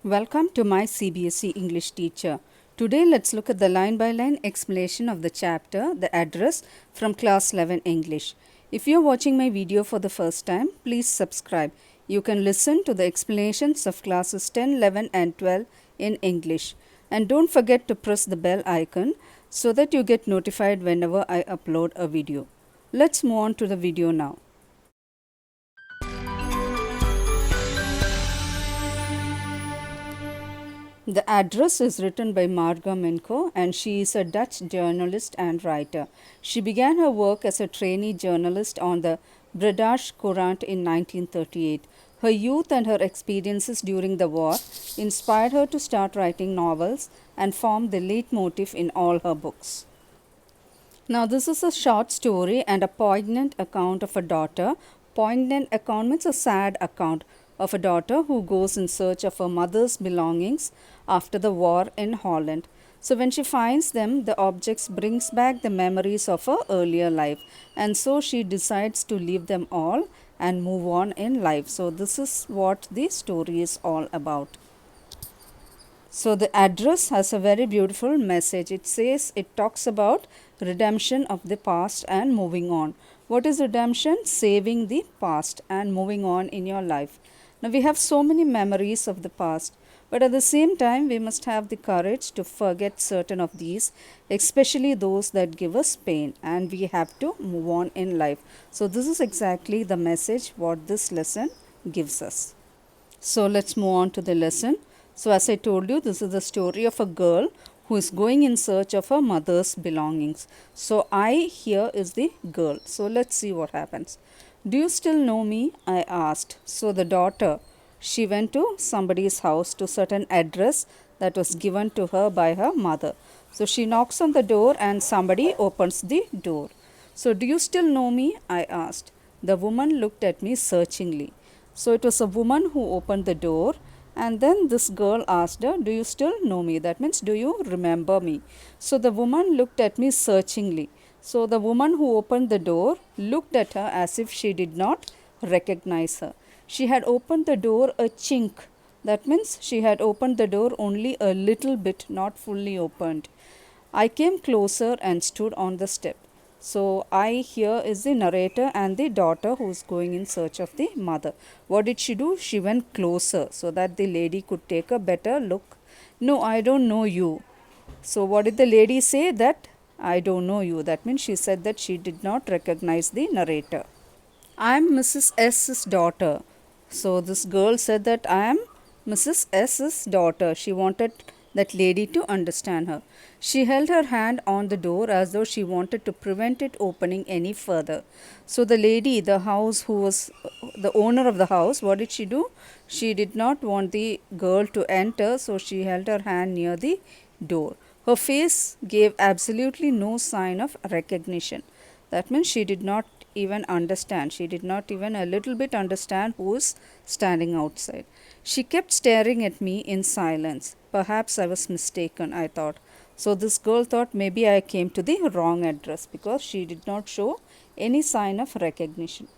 Welcome to my CBSE English teacher. Today let's look at the line by line explanation of the chapter The Address from class 11 English. If you are watching my video for the first time, please subscribe. You can listen to the explanations of classes 10, 11 and 12 in English. And don't forget to press the bell icon so that you get notified whenever I upload a video. Let's move on to the video now. The Address is written by Marga Minko and she is a Dutch journalist and writer. She began her work as a trainee journalist on the Breda Courant in 1938. Her youth and her experiences during the war inspired her to start writing novels and formed the leitmotif in all her books. Now, this is a short story and a poignant account of a daughter. Poignant account means a sad account of a daughter who goes in search of her mother's belongings after the war in Holland. So, when she finds them, the objects brings back the memories of her earlier life, and so she decides to leave them all and move on in life. So, this is what the story is all about. So the Address has a very beautiful message. It talks about redemption of the past and moving on. What is redemption? Saving the past and moving on in your life. Now we have so many memories of the past, but at the same time we must have the courage to forget certain of these, especially those that give us pain, and we have to move on in life. So this is exactly the message what this lesson gives us. So let's move on to the lesson. So as I told you, this is the story of a girl who is going in search of her mother's belongings. So I here is the girl. So let's see what happens. Do you still know me? I asked. So the daughter, she went to somebody's house to certain address that was given to her by her mother. So she knocks on the door and somebody opens the door. So do you still know me? I asked. The woman looked at me searchingly. So it was a woman who opened the door, and then this girl asked her, do you still know me? That means, do you remember me? So the woman looked at me searchingly. So the woman who opened the door looked at her as if she did not recognize her. She had opened the door a chink. That means she had opened the door only a little bit, not fully opened. I came closer and stood on the step. So I here is the narrator and the daughter who is going in search of the mother. What did she do? She went closer so that the lady could take a better look. No, I don't know you. So what did the lady say? That I don't know you. That means she said that she did not recognize the narrator. I am Mrs. S's daughter. So this girl said that I am Mrs. S's daughter. She wanted that lady to understand her. She held her hand on the door as though she wanted to prevent it opening any further. So the lady, the house who was the owner of the house, what did she do? She did not want the girl to enter, so she held her hand near the door. Her face gave absolutely no sign of recognition. That means she did not even understand. She did not even a little bit understand who is standing outside. She kept staring at me in silence. Perhaps I was mistaken, I thought. So this girl thought maybe I came to the wrong address because she did not show any sign of recognition.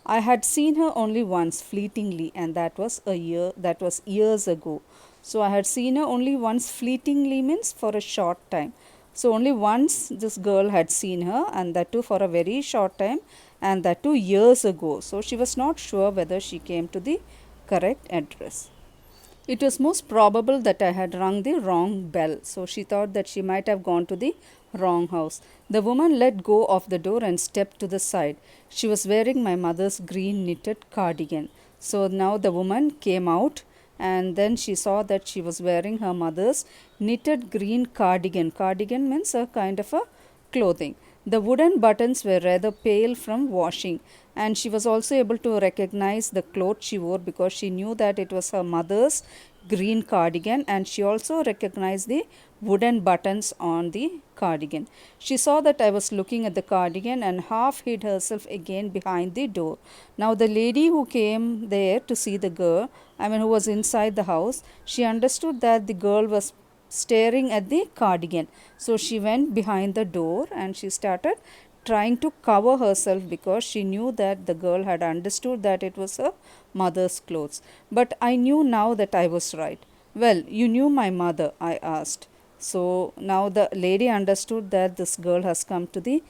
I had seen her only once fleetingly, and that was years ago. So I had seen her only once fleetingly means for a short time. So only once this girl had seen her, and that too for a very short time, and that too years ago. So she was not sure whether she came to the correct address. It was most probable that I had rung the wrong bell, so she thought that she might have gone to the wrong house. The woman let go of the door and stepped to the side. She was wearing my mother's green knitted cardigan. So now the woman came out, and then she saw that she was wearing her mother's knitted green cardigan. Cardigan means a kind of a clothing. The wooden buttons were rather pale from washing, and she was also able to recognize the clothes she wore because she knew that it was her mother's green cardigan, and she also recognized the wooden buttons on the cardigan. She saw that I was looking at the cardigan and half hid herself again behind the door. Now the lady who came there to see the girl, who was inside the house, she understood that the girl was staring at the cardigan. So she went behind the door and she started trying to cover herself because she knew that the girl had understood that it was her mother's clothes. But I knew now that I was right. Well, you knew my mother, I asked. So now the lady understood that this girl has come to the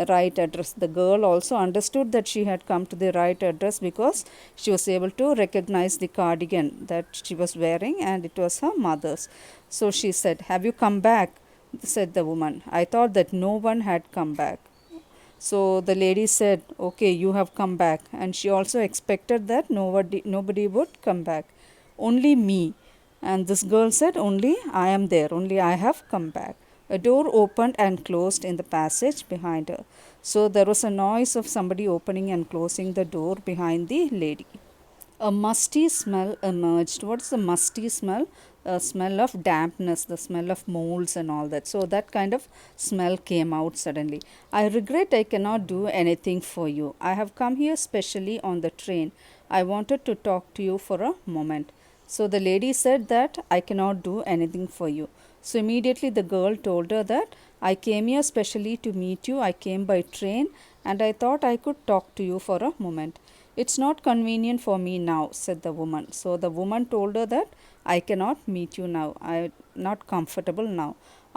right address. The girl also understood that she had come to the right address because she was able to recognize the cardigan that she was wearing and it was her mother's. So she said, "Have you come back?" said the woman. I thought that no one had come back. So the lady said, "Okay, you have come back." And she also expected that nobody would come back. Only me. And this girl said, "Only I am there, only I have come back." A door opened and closed in the passage behind her. So there was a noise of somebody opening and closing the door behind the lady. A musty smell emerged. What is the musty smell? A smell of dampness, the smell of molds and all that. So that kind of smell came out suddenly. "I regret I cannot do anything for you. I have come here specially on the train. I wanted to talk to you for a moment." So the lady said that I cannot do anything for you. So immediately the girl told her that I came here specially to meet you. I came by train and I thought I could talk to you for a moment. "It's not convenient for me now," said the woman. So the woman told her that I cannot meet you now. I'm not comfortable now.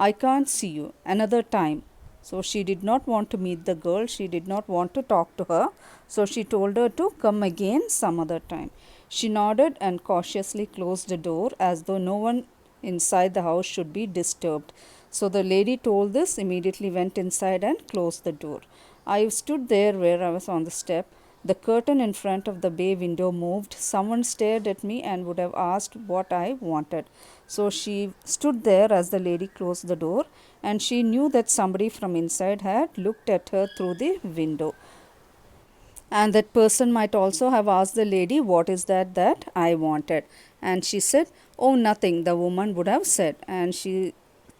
I can't see you another time. So she did not want to meet the girl. She did not want to talk to her. So she told her to come again some other time. She nodded and cautiously closed the door as though no one inside the house should be disturbed. So the lady told this, immediately went inside and closed the door. I stood there where I was on the step. The curtain in front of the bay window moved. Someone stared at me and would have asked what I wanted. So she stood there as the lady closed the door, and she knew that somebody from inside had looked at her through the window. And that person might also have asked the lady, "What is that I wanted?" And she said, "Oh, nothing," the woman would have said. And she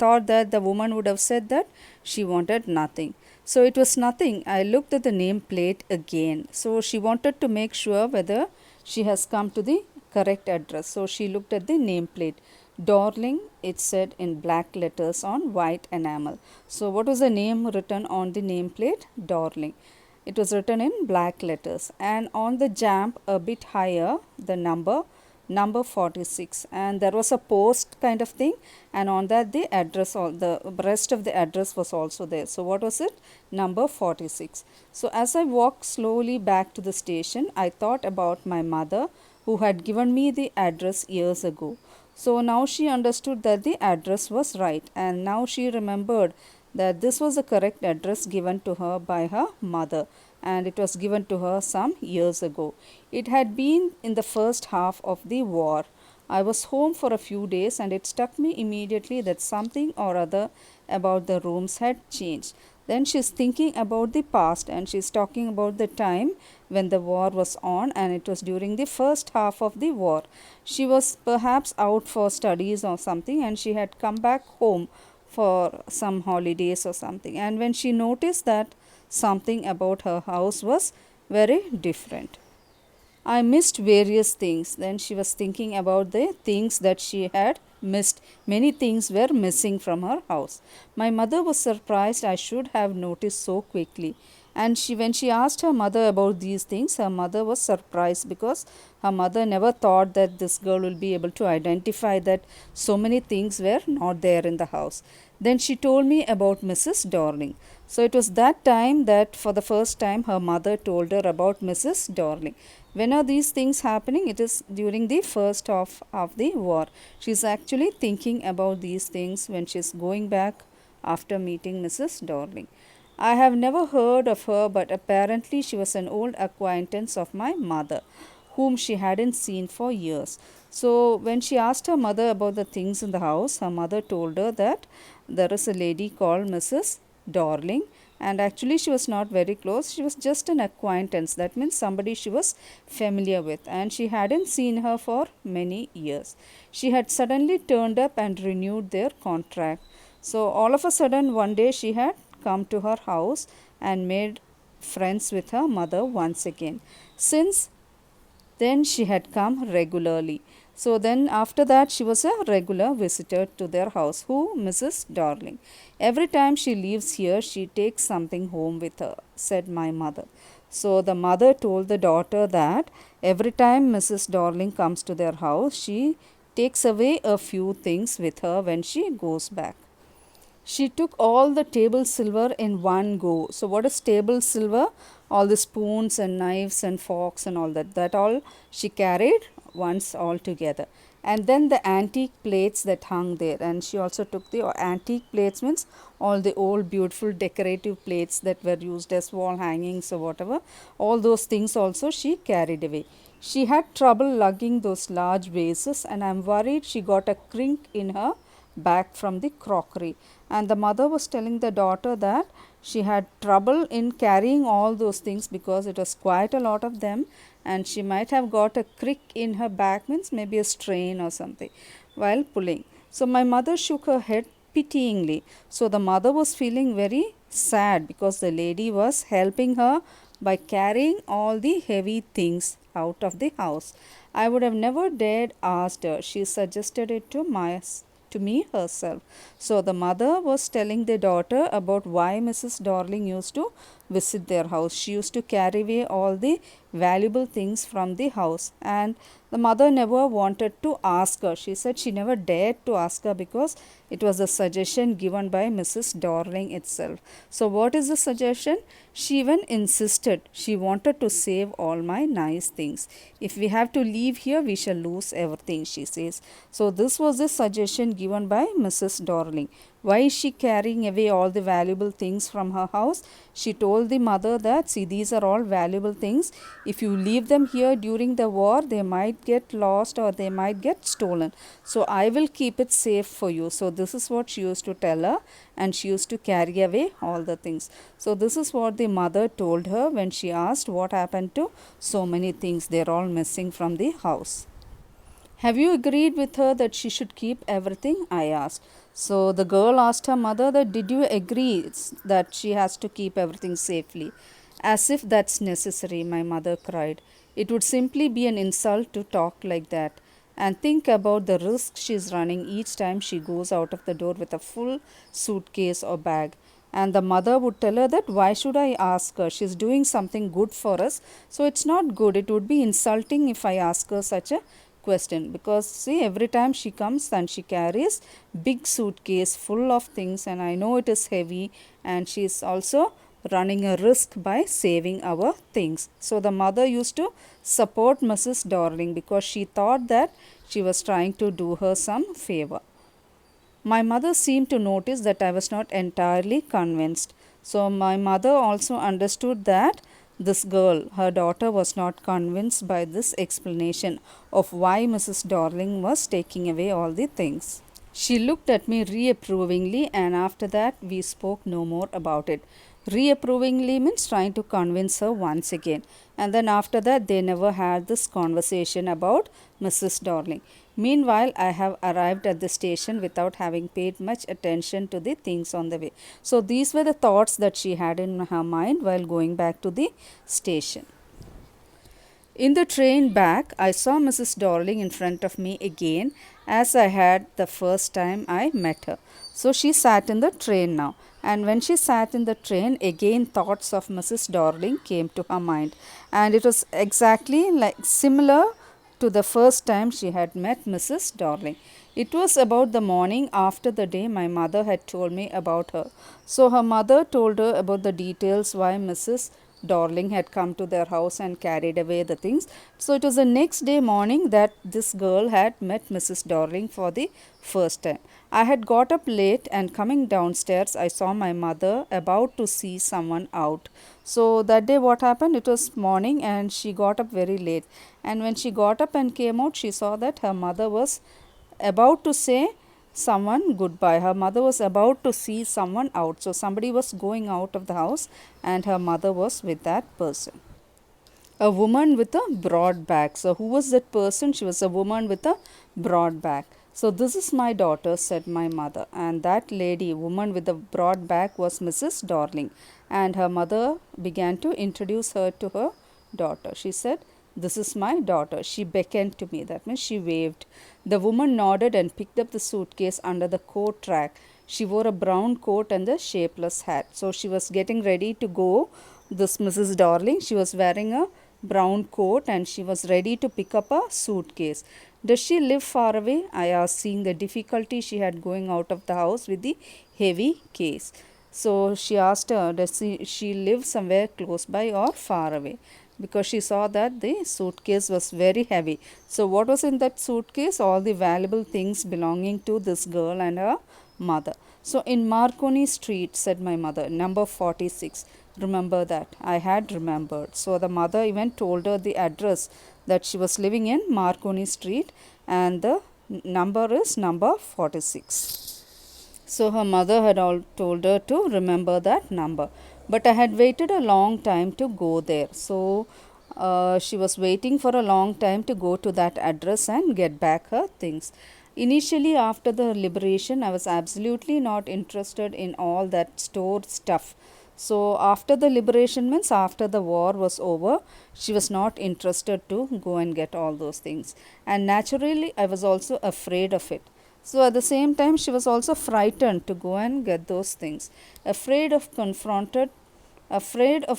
thought that the woman would have said that she wanted nothing. So it was nothing. I looked at the name plate again. So she wanted to make sure whether she has come to the correct address. So she looked at the name plate. Darling, it said in black letters on white enamel. So what was the name written on the nameplate? Darling. It was written in black letters, and on the jamb a bit higher the number 46, and there was a post kind of thing, and on that the address, all the rest of the address was also there. So what was it? Number 46. So as I walked slowly back to the station, I thought about my mother who had given me the address years ago. So now she understood that the address was right, and now she remembered that this was the correct address given to her by her mother, and it was given to her some years ago. It had been in the first half of the war. I was home for a few days and it struck me immediately that something or other about the rooms had changed. Then she's thinking about the past and she's talking about the time when the war was on, and it was during the first half of the war. She was perhaps out for studies or something and she had come back home for some holidays or something. And when she noticed that something about her house was very different, I missed various things. Then she was thinking about the things that she had missed. Many things were missing from her house. My mother was surprised I should have noticed so quickly. And when she asked her mother about these things, her mother was surprised because her mother never thought that this girl will be able to identify that so many things were not there in the house. Then she told me about Mrs. Darling. So it was that time that for the first time her mother told her about Mrs. Darling. When are these things happening? It is during the first half of the war. She is actually thinking about these things when she is going back after meeting Mrs. Darling. I have never heard of her, but apparently she was an old acquaintance of my mother, whom she hadn't seen for years. So, when she asked her mother about the things in the house, her mother told her that there is a lady called Mrs. Darling, and actually she was not very close. She was just an acquaintance. That means somebody she was familiar with, and she hadn't seen her for many years. She had suddenly turned up and renewed their contract. So, all of a sudden, one day she had come to her house and made friends with her mother once again. Since then, she had come regularly. So, then after that, she was a regular visitor to their house. Who? Mrs. Darling. "Every time she leaves here, she takes something home with her," said my mother. So, the mother told the daughter that every time Mrs. Darling comes to their house, she takes away a few things with her when she goes back. She took all the table silver in one go. So, what is table silver? All the spoons and knives and forks and all that. That all she carried once all together. And then the antique plates that hung there. And she also took the antique plates, means all the old beautiful decorative plates that were used as wall hangings or whatever. All those things also she carried away. She had trouble lugging those large vases, and I'm worried she got a crink in her back from the crockery. And the mother was telling the daughter that she had trouble in carrying all those things because it was quite a lot of them, and she might have got a crick in her back, means maybe a strain or something, while pulling. So my mother shook her head pityingly. So the mother was feeling very sad because the lady was helping her by carrying all the heavy things out of the house. I would have never dared asked her. She suggested it to me herself. So the mother was telling the daughter about why Mrs. Darling used to visit their house. She used to carry away all the valuable things from the house, and the mother never wanted to ask her. She said she never dared to ask her because it was a suggestion given by Mrs. Darling itself. So what is the suggestion? She even insisted. She wanted to save all my nice things. If we have to leave here, we shall lose everything, she says. So this was the suggestion given by Mrs. Darling. Why is she carrying away all the valuable things from her house? She told the mother that, see, these are all valuable things. If you leave them here during the war, they might get lost or they might get stolen. So I will keep it safe for you. So this is what she used to tell her, and she used to carry away all the things. So this is what the mother told her when she asked what happened to so many things. They're all missing from the house. Have you agreed with her that she should keep everything? I asked. So the girl asked her mother that, did you agree that she has to keep everything safely? As if that's necessary, my mother cried. It would simply be an insult to talk like that. And think about the risk she's running each time she goes out of the door with a full suitcase or bag. And the mother would tell her that, why should I ask her? She's doing something good for us. So it's not good. It would be insulting if I ask her such a question, because see, every time she comes and she carries big suitcase full of things, and I know it is heavy, and she is also running a risk by saving our things. So the mother used to support Mrs. Darling because she thought that she was trying to do her some favor. My mother seemed to notice that I was not entirely convinced. So my mother also understood that this girl, her daughter, was not convinced by this explanation of why Mrs. Darling was taking away all the things. She looked at me reapprovingly, and after that we spoke no more about it. Reapprovingly means trying to convince her once again. And then after that, they never had this conversation about Mrs. Darling. Meanwhile, I have arrived at the station without having paid much attention to the things on the way. So these were the thoughts that she had in her mind while going back to the station. In the train back, I saw Mrs. Darling in front of me again, as I had the first time I met her. So she sat in the train now. And when she sat in the train, again thoughts of Mrs. Darling came to her mind. And it was exactly like similar to the first time she had met Mrs. Darling. It was about the morning after the day my mother had told me about her. So her mother told her about the details why Mrs. Darling had come to their house and carried away the things. So it was the next day morning that this girl had met Mrs. Darling for the first time. I had got up late, and coming downstairs I saw my mother about to see someone out. So that day what happened? It was morning and she got up very late. And when she got up and came out, she saw that her mother was about to say someone goodbye. Her mother was about to see someone out. So somebody was going out of the house and her mother was with that person. A woman with a broad back. So who was that person? She was a woman with a broad back. So this is my daughter, said my mother. And that lady, woman with the broad back, was Mrs. Darling. And her mother began to introduce her to her daughter. She said, this is my daughter. She beckoned to me. That means she waved. The woman nodded and picked up the suitcase under the coat rack. She wore a brown coat and a shapeless hat. So she was getting ready to go. This Mrs. Darling, she was wearing a brown coat and she was ready to pick up a suitcase. Does she live far away? I asked, seeing the difficulty she had going out of the house with the heavy case. So she asked her, does she live somewhere close by or far away? Because she saw that the suitcase was very heavy. So what was in that suitcase? All the valuable things belonging to this girl and her mother. So in Marconi Street, said my mother, number 46. Remember that. I had remembered. So the mother even told her the address that she was living in Marconi Street, and the number is number 46. So her mother had all told her to remember that number. But I had waited a long time to go there. So she was waiting for a long time to go to that address and get back her things. Initially, after the liberation, I was absolutely not interested in all that stored stuff. So after the liberation means after the war was over, she was not interested to go and get all those things. And naturally, I was also afraid of it. So at the same time, she was also frightened to go and get those things, afraid of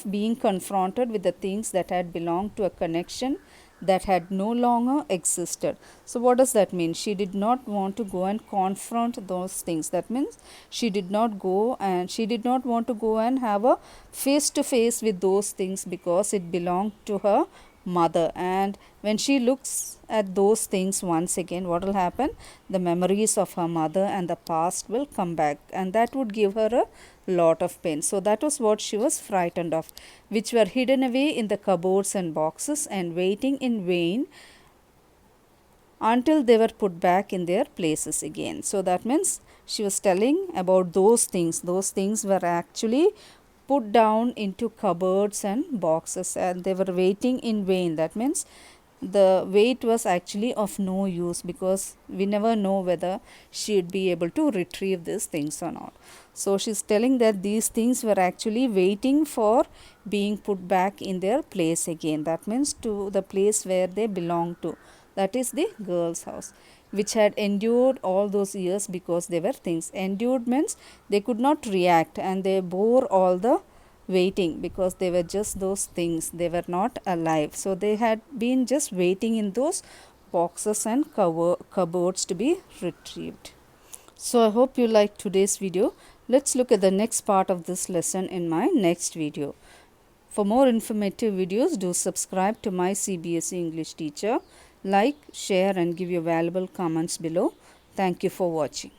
being confronted with the things that had belonged to a connection that had no longer existed. So what does that mean? She did not want to go and confront those things. That means she did not want to go and have a face to face with those things because it belonged to her mother. And when she looks at those things once again, what will happen? The memories of her mother and the past will come back, and that would give her a lot of pain. So that was what she was frightened of, which were hidden away in the cupboards and boxes and waiting in vain until they were put back in their places again. So that means she was telling about those things. Those things were actually put down into cupboards and boxes and they were waiting in vain. That means the wait was actually of no use because we never know whether she'd be able to retrieve these things or not. So she's telling that these things were actually waiting for being put back in their place again. That means to the place where they belong to. That is the girl's house, which had endured all those years because they were things. Endured means they could not react and they bore all the waiting because they were just those things. They were not alive. So they had been just waiting in those boxes and cupboards to be retrieved. So I hope you liked today's video. Let's look at the next part of this lesson in my next video. For more informative videos, do subscribe to my CBSE English teacher. Like, share and give your valuable comments below. Thank you for watching.